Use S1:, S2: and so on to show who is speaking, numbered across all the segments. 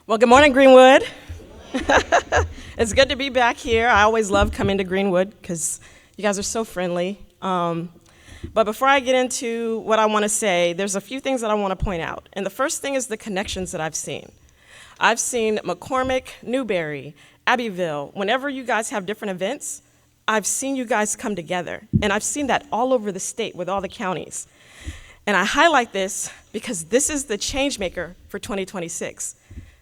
S1: Well, good morning, Greenwood. It's good to be back here. I always love coming to Greenwood because you guys are so friendly. But before I get into what I want to say, there's a few things that I want to point out. And the first thing is the connections that I've seen. I've seen McCormick, Newberry, Abbeville. Whenever you guys have different events, I've seen you guys come together. And I've seen that all over the state with all the counties. And I highlight this because this is the change maker for 2026.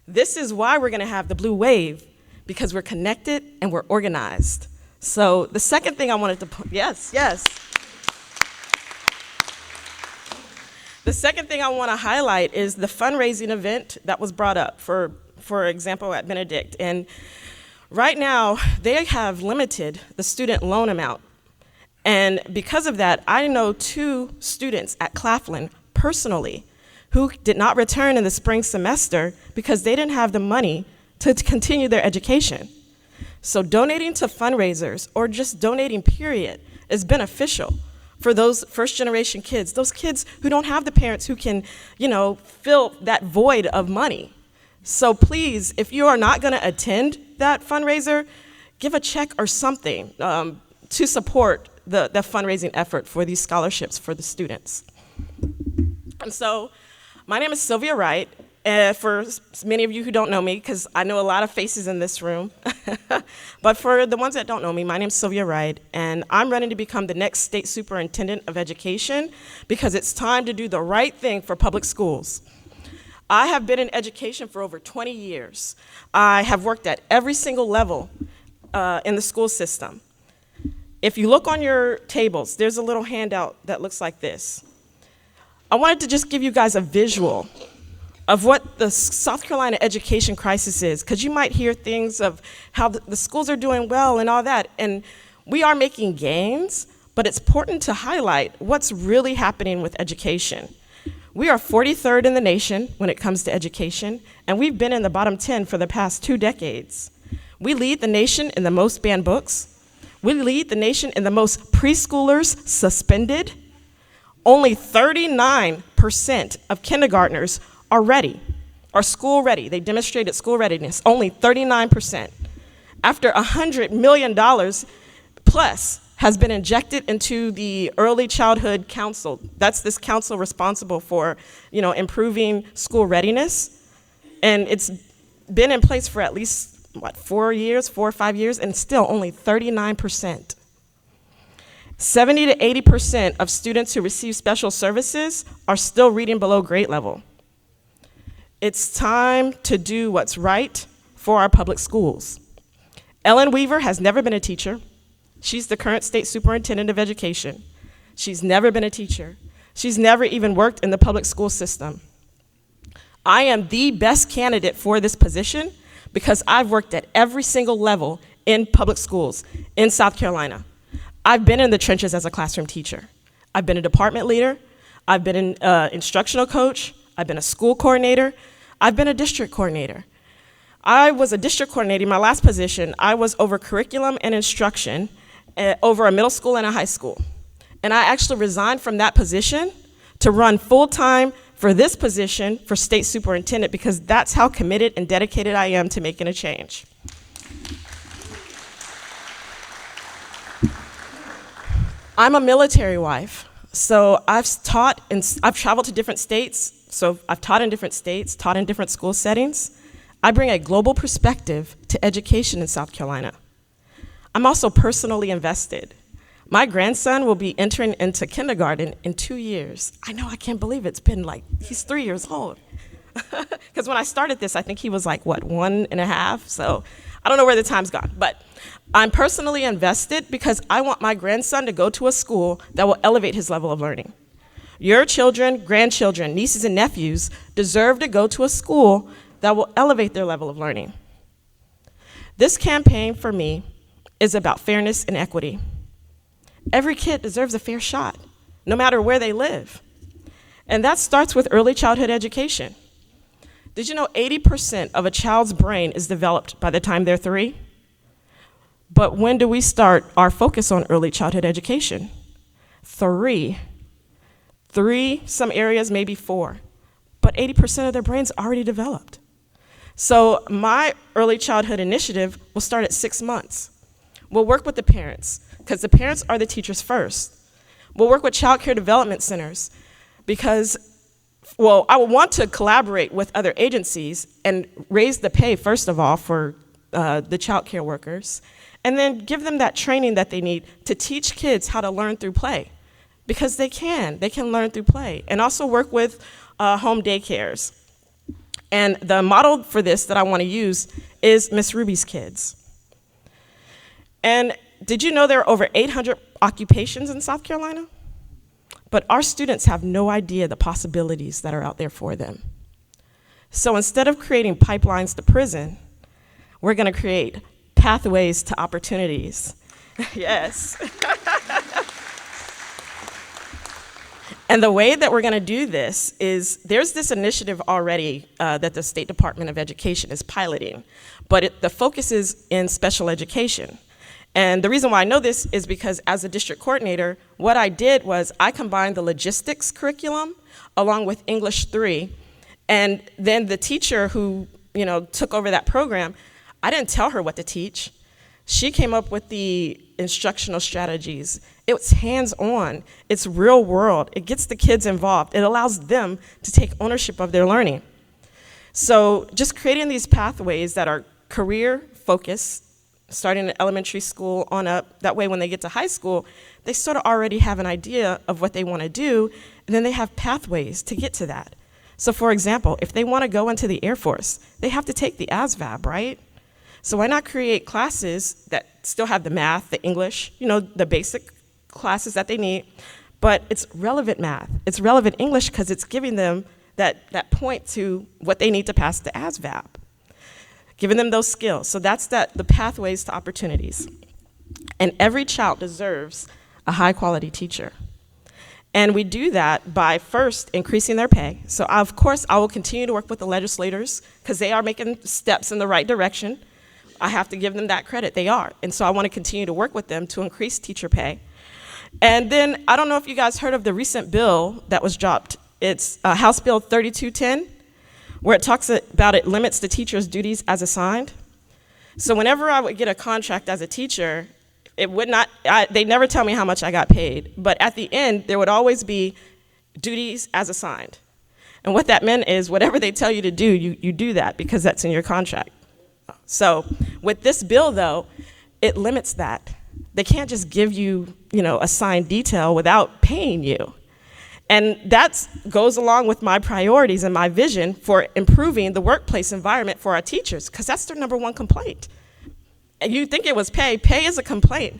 S1: This is why we're going to have the blue wave, because we're connected and we're organized. So the second thing I wanted to yes. The second thing I want to highlight is the fundraising event that was brought up, for example, at Benedict. And right now, they have limited the student loan amount. And because of that, I know 2 students at Claflin personally who did not return in the spring semester because they didn't have the money to continue their education. So donating to fundraisers or just donating period is beneficial for those first generation kids, those kids who don't have the parents who can, fill that void of money. So please, if you are not gonna attend that fundraiser, give a check or something to support the fundraising effort for these scholarships for the students. And so, my name is Sylvia Wright. For many of you who don't know me, because I know a lot of faces in this room, but for the ones that don't know me, my name is Sylvia Wright, and I'm running to become the next state superintendent of education because it's time to do the right thing for public schools. I have been in education for over 20 years. I have worked at every single level in the school system. If you look on your tables, there's a little handout that looks like this. I wanted to just give you guys a visual of what the South Carolina education crisis is, because you might hear things of how the schools are doing well and all that, and we are making gains, but it's important to highlight what's really happening with education. We are 43rd in the nation when it comes to education, and we've been in the bottom 10 for the past 2 decades. We lead the nation in the most banned books. We lead the nation in the most preschoolers suspended. Only 39% of kindergartners are ready, are school ready. They demonstrated school readiness, only 39%. After $100 million plus has been injected into the Early Childhood Council. That's this council responsible for, improving school readiness. And it's been in place for at least, 4 or 5 years, and still only 39%. 70 to 80% of students who receive special services are still reading below grade level. It's time to do what's right for our public schools. Ellen Weaver has never been a teacher. She's the current state superintendent of education. She's never been a teacher. She's never even worked in the public school system. I am the best candidate for this position because I've worked at every single level in public schools in South Carolina. I've been in the trenches as a classroom teacher. I've been a department leader. I've been an instructional coach. I've been a school coordinator. I've been a district coordinator. I was a district coordinator. My last position, I was over curriculum and instruction over a middle school and a high school. And I actually resigned from that position to run full-time for this position for state superintendent because that's how committed and dedicated I am to making a change. I'm a military wife, so I've traveled to different states, so I've taught in different states, taught in different school settings. I bring a global perspective to education in South Carolina. I'm also personally invested. My grandson will be entering into kindergarten in 2 years. I know, I can't believe it's been he's 3 years old. Because when I started this, I think he was 1.5, so I don't know where the time's gone, but I'm personally invested because I want my grandson to go to a school that will elevate his level of learning. Your children, grandchildren, nieces and nephews deserve to go to a school that will elevate their level of learning. This campaign for me is about fairness and equity. Every kid deserves a fair shot, no matter where they live. And that starts with early childhood education. Did you know 80% of a child's brain is developed by the time they're 3? But when do we start our focus on early childhood education? 3. 3, some areas maybe 4. But 80% of their brain's already developed. So my early childhood initiative will start at 6 months. We'll work with the parents, because the parents are the teachers first. We'll work with child care development centers, because, well, I would want to collaborate with other agencies and raise the pay, first of all, for the child care workers, and then give them that training that they need to teach kids how to learn through play, because they can learn through play, and also work with home daycares. And the model for this that I want to use is Miss Ruby's kids. And did you know there are over 800 occupations in South Carolina? But our students have no idea the possibilities that are out there for them. So instead of creating pipelines to prison, we're going to create pathways to opportunities. Yes. And the way that we're going to do this is, there's this initiative already that the State Department of Education is piloting, but the focus is in special education. And the reason why I know this is because as a district coordinator, what I did was I combined the logistics curriculum along with English 3, and then the teacher who took over that program, I didn't tell her what to teach. She came up with the instructional strategies. It's hands-on, it's real world, it gets the kids involved, it allows them to take ownership of their learning. So just creating these pathways that are career-focused, starting in elementary school on up, that way when they get to high school, they sort of already have an idea of what they want to do, and then they have pathways to get to that. So for example, if they want to go into the Air Force, they have to take the ASVAB, right? So why not create classes that still have the math, the English, the basic classes that they need, but it's relevant math, it's relevant English, because it's giving them that point to what they need to pass the ASVAB, giving them those skills. So that's the pathways to opportunities. And every child deserves a high quality teacher. And we do that by first increasing their pay. So of course I will continue to work with the legislators, because they are making steps in the right direction. I have to give them that credit, they are. And so I want to continue to work with them to increase teacher pay. And then, I don't know if you guys heard of the recent bill that was dropped. It's House Bill 3210, where it talks about it limits the teacher's duties as assigned. So whenever I would get a contract as a teacher, it would not, they never tell me how much I got paid, but at the end, there would always be duties as assigned. And what that meant is whatever they tell you to do, you do that, because that's in your contract. So with this bill, though, it limits that. They can't just give you, assigned detail without paying you. And that goes along with my priorities and my vision for improving the workplace environment for our teachers, because that's their number one complaint. And you think it was pay. Pay is a complaint,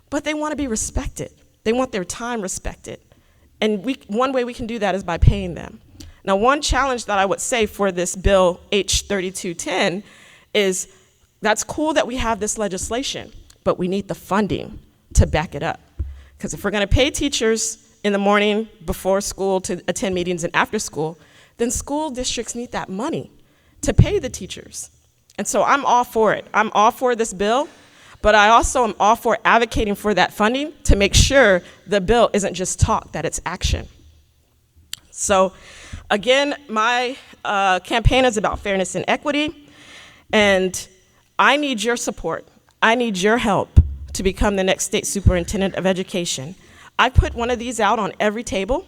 S1: but they want to be respected. They want their time respected. And one way we can do that is by paying them. Now, one challenge that I would say for this bill, H3210, is that's cool that we have this legislation, but we need the funding to back it up. Because if we're going to pay teachers in the morning before school to attend meetings and after school, then school districts need that money to pay the teachers. And so I'm all for it. I'm all for this bill, but I also am all for advocating for that funding to make sure the bill isn't just talk, that it's action. So again, my campaign is about fairness and equity. And I need your support. I need your help to become the next state superintendent of education. I put one of these out on every table.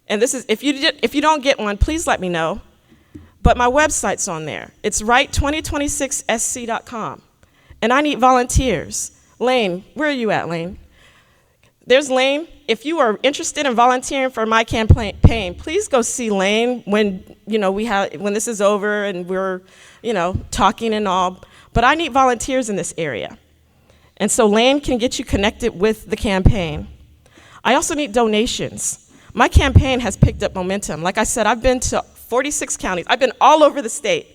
S1: And this is, if you don't get one, please let me know. But my website's on there. It's write2026sc.com. And I need volunteers. Lane, where are you at, Lane? There's Lane. If you are interested in volunteering for my campaign, please go see Lane when when this is over and we're talking and all. But I need volunteers in this area. And so Lane can get you connected with the campaign. I also need donations. My campaign has picked up momentum. Like I said, I've been to 46 counties. I've been all over the state.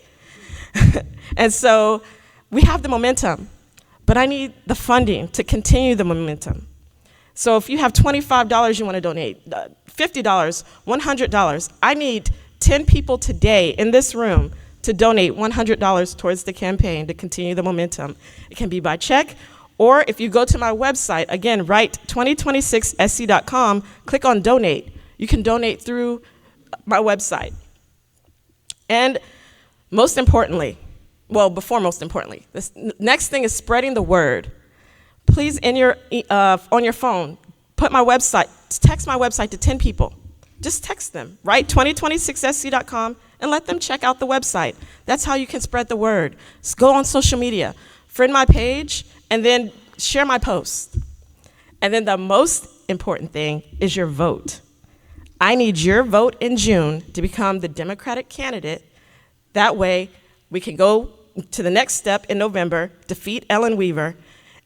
S1: And so we have the momentum, but I need the funding to continue the momentum. So if you have $25 you want to donate, $50, $100, I need 10 people today in this room to donate $100 towards the campaign to continue the momentum. It can be by check, or if you go to my website, again, write2026sc.com, click on donate. You can donate through my website. And Most importantly, well, before most importantly, this next thing is spreading the word. Please, on your phone, put my website, text my website to 10 people. Just text them, write 2026sc.com and let them check out the website. That's how you can spread the word. Just go on social media, friend my page, and then share my post. And then the most important thing is your vote. I need your vote in June to become the Democratic candidate. That way, we can go to the next step in November, defeat Ellen Weaver,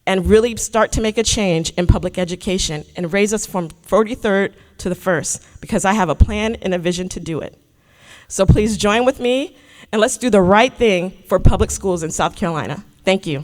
S1: and really start to make a change in public education and raise us from 43rd to the 1st, because I have a plan and a vision to do it. So please join with me, and let's do the right thing for public schools in South Carolina. Thank you.